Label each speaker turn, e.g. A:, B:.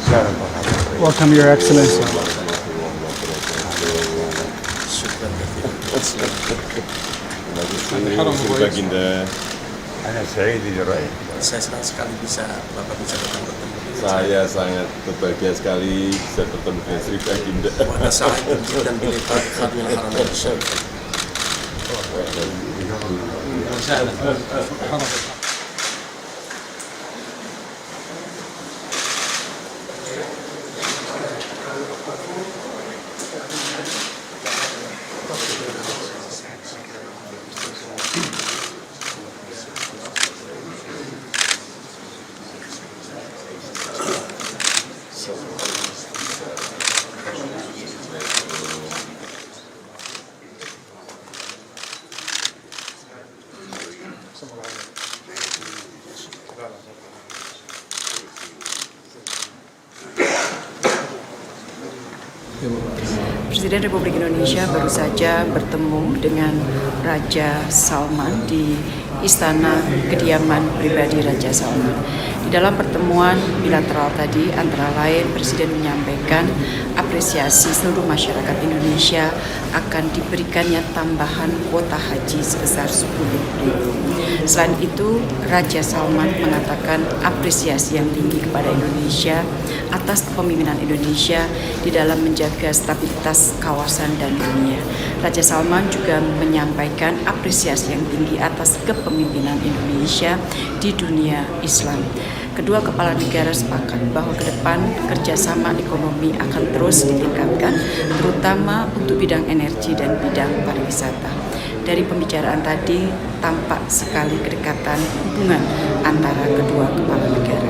A: Welcome, Your Excellency.
B: Baginda.
C: Saya senang sekali bisa Bapak bisa datang bertemu dengan
B: Saya sangat berbahagia sekali bisa bertemu dengan Sri Baginda.
C: وأنا سعيد جدا بلقاء خادم الحرمين الشريفين.
D: Presiden Republik Indonesia baru saja bertemu dengan Raja Salman di Istana Kediaman Pribadi Raja Salman. Di dalam pertemuan bilateral tadi, antara lain Presiden menyampaikan apresiasi seluruh masyarakat Indonesia akan diberikannya tambahan kuota haji sebesar 10.000. Selain itu, Raja Salman mengatakan apresiasi yang tinggi kepada Indonesia atas kepemimpinan Indonesia di dalam menjaga stabilitas kawasan dan dunia. Raja Salman juga menyampaikan apresiasi yang tinggi atas kepemimpinan Indonesia di dunia Islam. Kedua kepala negara sepakat bahwa ke depan kerjasama ekonomi akan terus ditingkatkan, terutama untuk bidang energi dan bidang pariwisata. Dari pembicaraan tadi tampak sekali kedekatan hubungan antara kedua kepala negara.